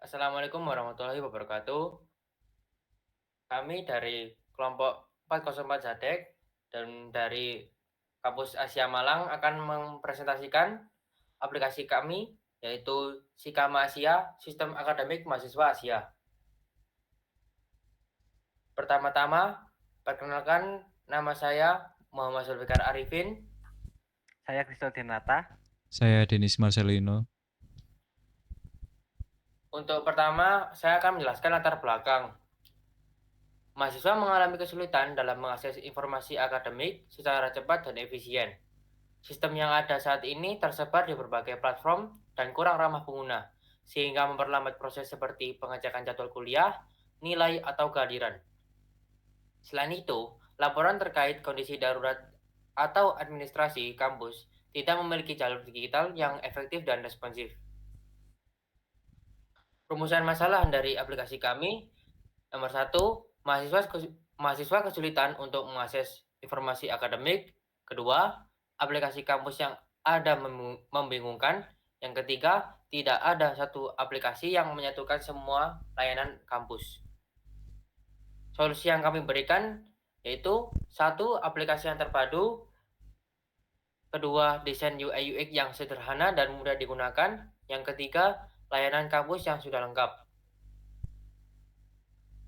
Assalamualaikum warahmatullahi wabarakatuh. Kami dari kelompok 404 Zadek dan dari Kampus Asia Malang akan mempresentasikan aplikasi kami, yaitu Sikama Asia, Sistem Akademik Mahasiswa Asia. Pertama-tama, perkenalkan nama saya Muhammad Zulfikar Arifin. Saya Kristo Dinata. Saya Denis Marcelino. Untuk pertama, saya akan menjelaskan latar belakang. Mahasiswa mengalami kesulitan dalam mengakses informasi akademik secara cepat dan efisien. Sistem yang ada saat ini tersebar di berbagai platform dan kurang ramah pengguna, sehingga memperlambat proses seperti pengecekan jadwal kuliah, nilai, atau kehadiran. Selain itu, laporan terkait kondisi darurat atau administrasi kampus tidak memiliki jalur digital yang efektif dan responsif. Rumusan masalah dari aplikasi kami: nomor satu, mahasiswa kesulitan untuk mengakses informasi akademik. Kedua, aplikasi kampus yang ada membingungkan. Yang ketiga, tidak ada satu aplikasi yang menyatukan semua layanan kampus. Solusi yang kami berikan yaitu: satu, aplikasi yang terpadu. Kedua, desain UI UX yang sederhana dan mudah digunakan. Yang ketiga, layanan kampus yang sudah lengkap.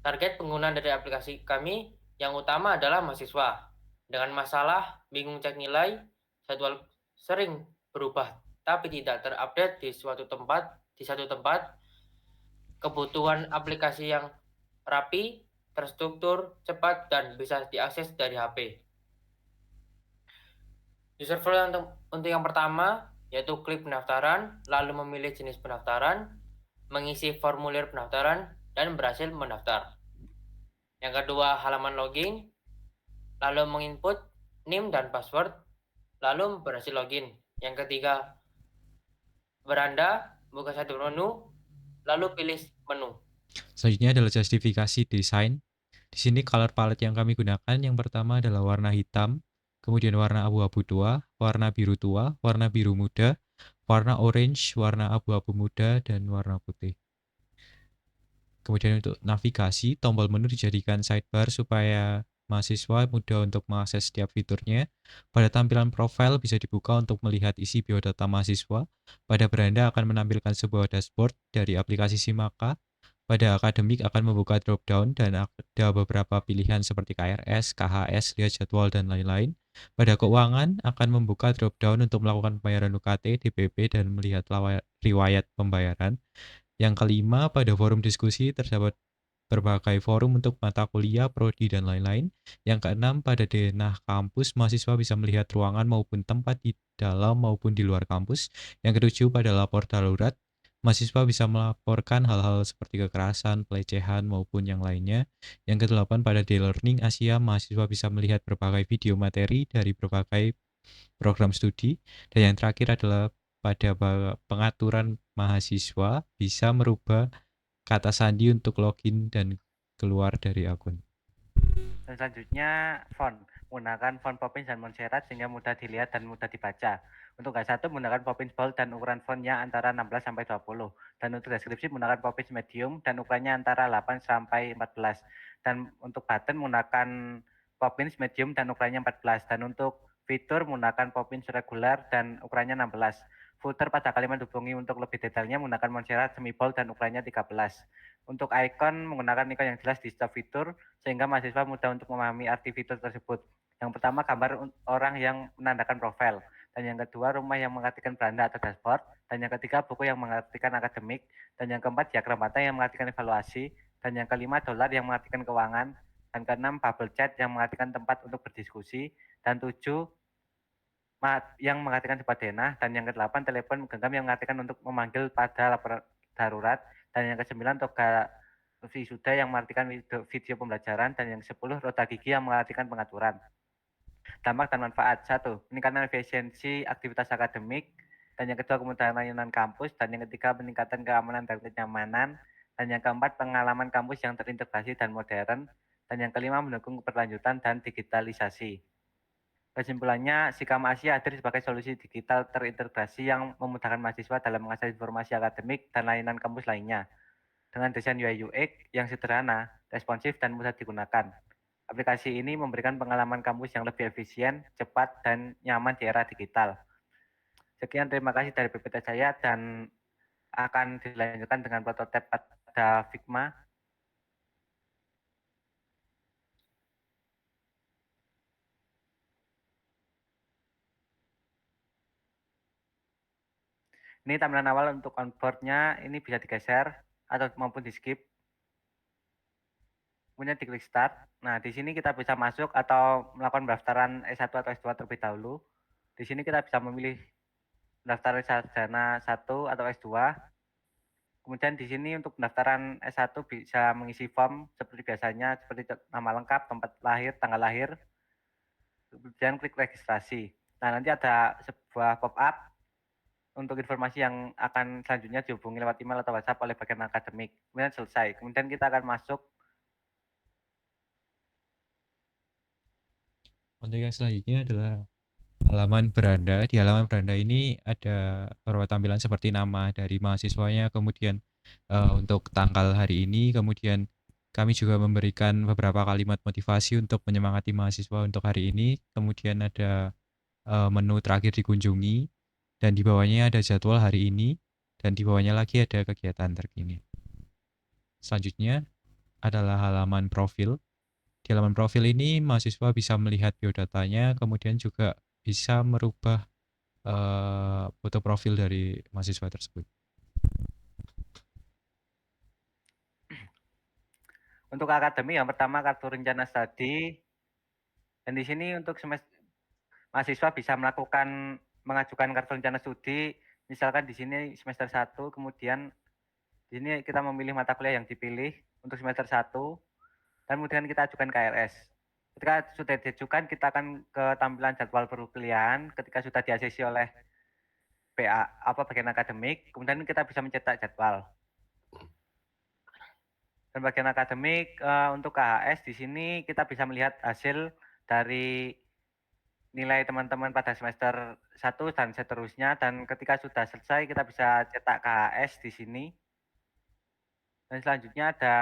Target penggunaan dari aplikasi kami yang utama adalah mahasiswa dengan masalah bingung cek nilai, jadwal sering berubah tapi tidak terupdate di satu tempat, kebutuhan aplikasi yang rapi, terstruktur, cepat, dan bisa diakses dari HP. User flow untuk yang pertama yaitu klik pendaftaran, lalu memilih jenis pendaftaran, mengisi formulir pendaftaran, dan berhasil mendaftar. Yang kedua, halaman login, lalu menginput NIM dan password, lalu berhasil login. Yang ketiga, beranda, buka satu menu, lalu pilih menu. Selanjutnya adalah justifikasi desain. Di sini color palette yang kami gunakan yang pertama adalah warna hitam, kemudian warna abu-abu tua, warna biru muda, warna orange, warna abu-abu muda, dan warna putih. Kemudian untuk navigasi, tombol menu dijadikan sidebar supaya mahasiswa mudah untuk mengakses setiap fiturnya. Pada tampilan profil bisa dibuka untuk melihat isi biodata mahasiswa. Pada beranda akan menampilkan sebuah dashboard dari aplikasi Simaka. Pada akademik akan membuka drop-down dan ada beberapa pilihan seperti KRS, KHS, lihat jadwal, dan lain-lain. Pada keuangan akan membuka drop-down untuk melakukan pembayaran UKT, DPP, dan melihat riwayat pembayaran. Yang kelima, pada forum diskusi terdapat berbagai forum untuk mata kuliah, prodi, dan lain-lain. Yang keenam, pada denah kampus, mahasiswa bisa melihat ruangan maupun tempat di dalam maupun di luar kampus. Yang ketujuh, pada lapor darurat, mahasiswa bisa melaporkan hal-hal seperti kekerasan, pelecehan, maupun yang lainnya. Yang kedelapan, pada e-learning Asia, mahasiswa bisa melihat berbagai video materi dari berbagai program studi. Dan yang terakhir adalah pada pengaturan mahasiswa bisa merubah kata sandi untuk login dan keluar dari akun. Dan selanjutnya font. Menggunakan font Poppins dan Montserrat sehingga mudah dilihat dan mudah dibaca. Untuk H1 menggunakan Poppins bold dan ukuran fontnya antara 16 sampai 20. Dan untuk deskripsi menggunakan Poppins medium dan ukurannya antara 8 sampai 14. Dan untuk button menggunakan Poppins medium dan ukurannya 14. Dan untuk fitur menggunakan Poppins regular dan ukurannya 16. Footer pada kalimat hubungi untuk lebih detailnya menggunakan Montserrat semi bold dan ukurannya 13. Untuk icon menggunakan icon yang jelas di setiap fitur sehingga mahasiswa mudah untuk memahami arti fitur tersebut. Yang pertama, gambar orang yang menandakan profil. Dan yang kedua, rumah yang mengartikan beranda atau dashboard. Dan yang ketiga, buku yang mengartikan akademik. Dan yang keempat, diagram bata yang mengartikan evaluasi. Dan yang kelima, dolar yang mengartikan keuangan. Dan keenam, bubble chat yang mengartikan tempat untuk berdiskusi. Dan tujuh, yang mengartikan sebuah denah. Dan yang kedelapan, telepon genggam yang mengartikan untuk memanggil pada laporan darurat. Dan yang kesembilan, toga wisuda yang mengartikan video pembelajaran. Dan yang 10, roda gigi yang mengartikan pengaturan. Dampak dan manfaat. 1. Peningkatan efisiensi aktivitas akademik. Dan yang kedua, kemudahan layanan kampus. Dan yang ketiga, peningkatan keamanan dan kenyamanan. Dan yang keempat, pengalaman kampus yang terintegrasi dan modern. Dan yang kelima, mendukung keberlanjutan dan digitalisasi. Kesimpulannya, Sikama Asia hadir sebagai solusi digital terintegrasi yang memudahkan mahasiswa dalam mengakses informasi akademik dan layanan kampus lainnya. dengan desain UI UX yang sederhana, responsif, dan mudah digunakan. Aplikasi ini memberikan pengalaman kampus yang lebih efisien, cepat, dan nyaman di era digital. Sekian, terima kasih dari PPT saya, dan akan dilanjutkan dengan prototipe pada Figma. Ini tampilan awal untuk onboard-nya, ini bisa digeser atau maupun di skip. Kemudian diklik start. Nah, di sini kita bisa masuk atau melakukan pendaftaran S1 atau S2 terlebih dahulu. Di sini kita bisa memilih pendaftaran sarjana 1 atau S2. Kemudian di sini untuk pendaftaran S1 bisa mengisi form seperti biasanya, seperti nama lengkap, tempat lahir, tanggal lahir. Kemudian klik registrasi. Nah, nanti ada sebuah pop-up untuk informasi yang akan selanjutnya dihubungi lewat email atau WhatsApp oleh bagian akademik. Kemudian selesai. Kemudian kita akan masuk. Untuk yang selanjutnya adalah halaman beranda. Di halaman beranda ini ada beberapa tampilan seperti nama dari mahasiswanya, kemudian untuk tanggal hari ini, kemudian kami juga memberikan beberapa kalimat motivasi untuk menyemangati mahasiswa untuk hari ini. Kemudian ada menu terakhir dikunjungi, dan di bawahnya ada jadwal hari ini, dan di bawahnya lagi ada kegiatan terkini. Selanjutnya adalah halaman profil. Di halaman profil ini mahasiswa bisa melihat biodatanya, kemudian juga bisa merubah foto profil dari mahasiswa tersebut. Untuk akademi yang pertama kartu rencana studi. Dan di sini untuk semester mahasiswa bisa mengajukan kartu rencana studi. Misalkan di sini semester 1, kemudian di sini kita memilih mata kuliah yang dipilih untuk semester 1, dan kemudian kita ajukan KRS. Ketika sudah diajukan, kita akan ke tampilan jadwal perkuliahan. Ketika sudah diaksesi oleh bagian akademik, kemudian kita bisa mencetak jadwal. Dan bagian akademik untuk KHS di sini kita bisa melihat hasil dari nilai teman-teman pada semester 1 dan seterusnya, dan ketika sudah selesai kita bisa cetak KHS di sini. Dan selanjutnya ada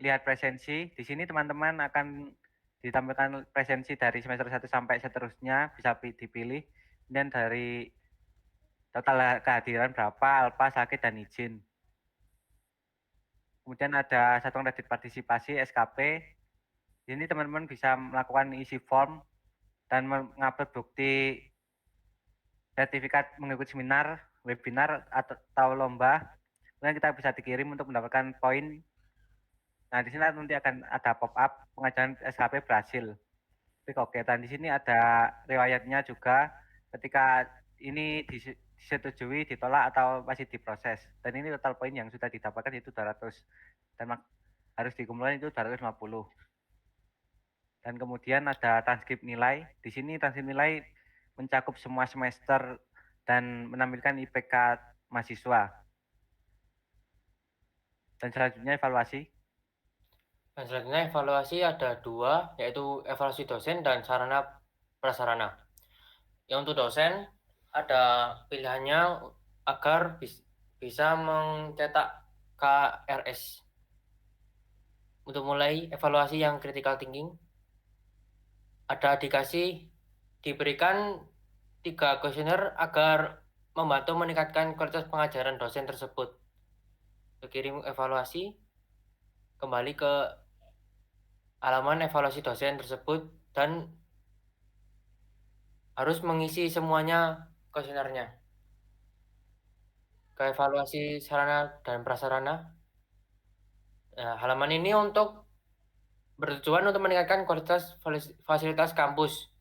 lihat presensi. Di sini teman-teman akan ditampilkan presensi dari semester 1 sampai seterusnya, bisa dipilih. Dan dari total kehadiran berapa, alfa, sakit, dan izin. Kemudian ada satuan kredit partisipasi, SKP. Di sini teman-teman bisa melakukan isi form dan mengupload bukti sertifikat mengikuti seminar, webinar, atau lomba. Kemudian kita bisa dikirim untuk mendapatkan poin. Nah, di sini nanti akan ada pop-up pengajuan SKP berhasil. Oke, dan di sini ada riwayatnya juga ketika ini disetujui, ditolak, atau masih diproses. Dan ini total poin yang sudah didapatkan itu 200. Dan harus dikumpulkan itu 250. Dan kemudian ada transkrip nilai. Di sini transkrip nilai mencakup semua semester dan menampilkan IPK mahasiswa. Dan selanjutnya evaluasi. Dan selanjutnya evaluasi ada 2, yaitu evaluasi dosen dan sarana prasarana. Yang untuk dosen ada pilihannya agar bisa mencetak KRS. Untuk mulai evaluasi yang critical thinking, diberikan 3 kuesioner agar membantu meningkatkan kualitas pengajaran dosen tersebut. Kirim evaluasi, kembali ke halaman evaluasi dosen tersebut dan harus mengisi semuanya kuesionernya. Ke evaluasi sarana dan prasarana. Nah, halaman ini bertujuan untuk meningkatkan kualitas fasilitas kampus.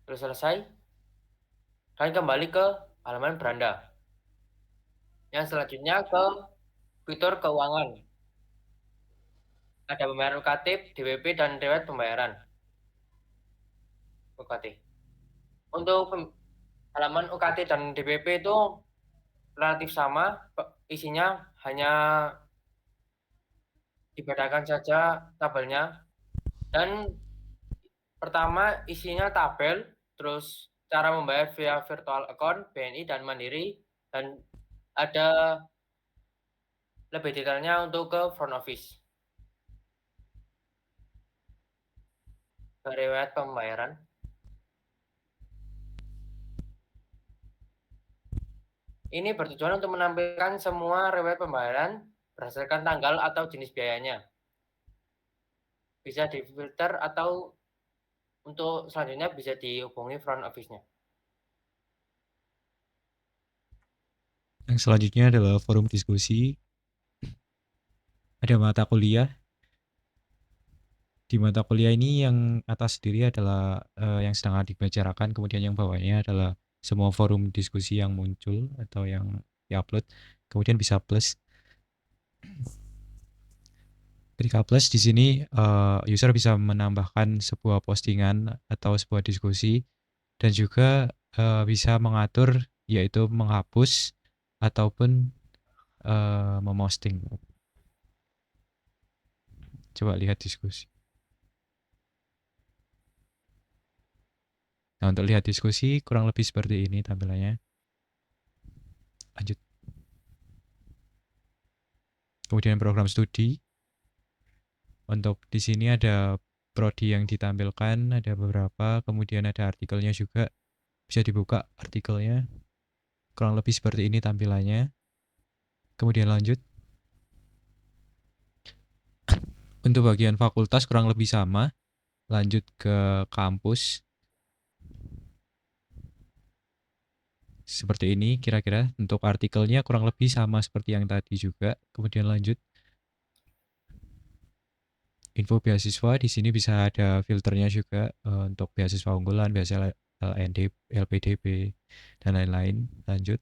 Terus selesai, dan kembali ke halaman beranda. Yang selanjutnya ke fitur keuangan. Ada pembayaran UKT, DWP, dan riwayat pembayaran UKT. Untuk halaman UKT dan DWP itu relatif sama, isinya hanya dibedakan saja tabelnya. Dan pertama isinya tabel, terus cara membayar via virtual account, BNI, dan Mandiri, dan ada lebih detailnya untuk ke front office. Ke riwayat pembayaran. Ini bertujuan untuk menampilkan semua riwayat pembayaran berdasarkan tanggal atau jenis biayanya. Bisa difilter atau untuk selanjutnya bisa dihubungi front office-nya. Yang selanjutnya adalah forum diskusi. Ada mata kuliah. Di mata kuliah ini yang atas sendiri adalah yang sedang dibicarakan, kemudian yang bawahnya adalah semua forum diskusi yang muncul atau yang diupload, kemudian bisa plus. Ketika plus di sini user bisa menambahkan sebuah postingan atau sebuah diskusi dan juga bisa mengatur yaitu menghapus ataupun memosting. Coba lihat diskusi. Nah, untuk lihat diskusi kurang lebih seperti ini tampilannya. Lanjut. Kemudian program studi. Untuk di sini ada prodi yang ditampilkan, ada beberapa, kemudian ada artikelnya juga. Bisa dibuka artikelnya. Kurang lebih seperti ini tampilannya. Kemudian lanjut. Untuk bagian fakultas kurang lebih sama. Lanjut ke kampus. Seperti ini kira-kira. Untuk artikelnya kurang lebih sama seperti yang tadi juga. Kemudian lanjut. Info beasiswa di sini bisa ada filternya juga untuk beasiswa unggulan, beasiswa LND, LPDP, dan lain-lain. Lanjut.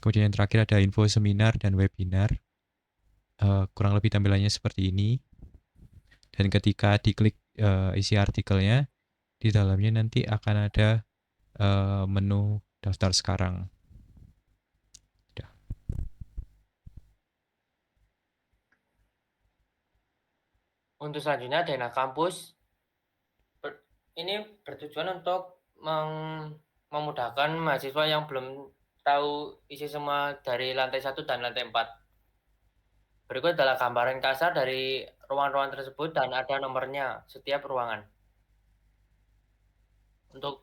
Kemudian yang terakhir ada info seminar dan webinar. Kurang lebih tampilannya seperti ini. Dan ketika diklik isi artikelnya, di dalamnya nanti akan ada menu daftar sekarang. Udah. Untuk selanjutnya dana kampus. Ini bertujuan untuk memudahkan mahasiswa yang belum tahu isi semua dari lantai 1 dan lantai 4. Berikut adalah gambaran kasar dari ruangan-ruangan tersebut dan ada nomornya setiap ruangan. Untuk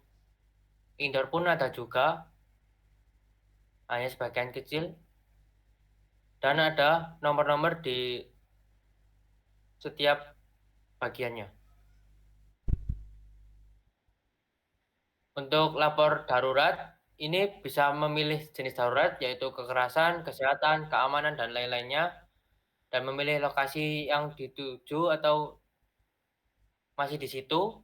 indoor pun ada juga, hanya sebagian kecil. Dan ada nomor-nomor di setiap bagiannya. Untuk lapor darurat, ini bisa memilih jenis darurat yaitu kekerasan, kesehatan, keamanan, dan lain-lainnya. Dan memilih lokasi yang dituju atau masih di situ.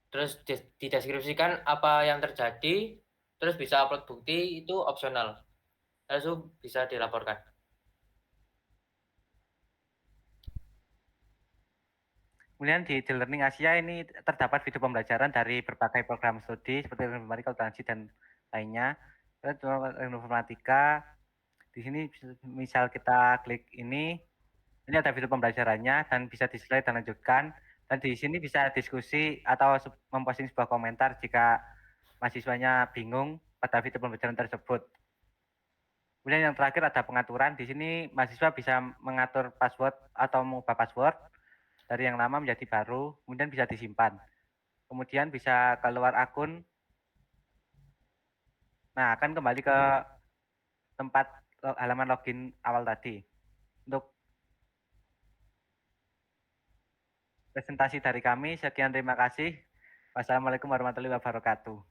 Terus dideskripsikan apa yang terjadi. Terus bisa upload bukti, itu opsional. Lalu bisa dilaporkan. Kemudian di e-learning Asia ini terdapat video pembelajaran dari berbagai program studi seperti informatika, akuntansi dan lainnya. Informatika. Di sini misal kita klik ini ada video pembelajarannya dan bisa di-slide dan lanjutkan. Dan di sini bisa diskusi atau memposting sebuah komentar jika mahasiswanya bingung pada video pembelajaran tersebut. Kemudian yang terakhir ada pengaturan. Di sini mahasiswa bisa mengatur password atau mengubah password dari yang lama menjadi baru, kemudian bisa disimpan. Kemudian bisa keluar akun. Nah, akan kembali ke tempat halaman login awal tadi. Untuk presentasi dari kami, sekian terima kasih. Wassalamualaikum warahmatullahi wabarakatuh.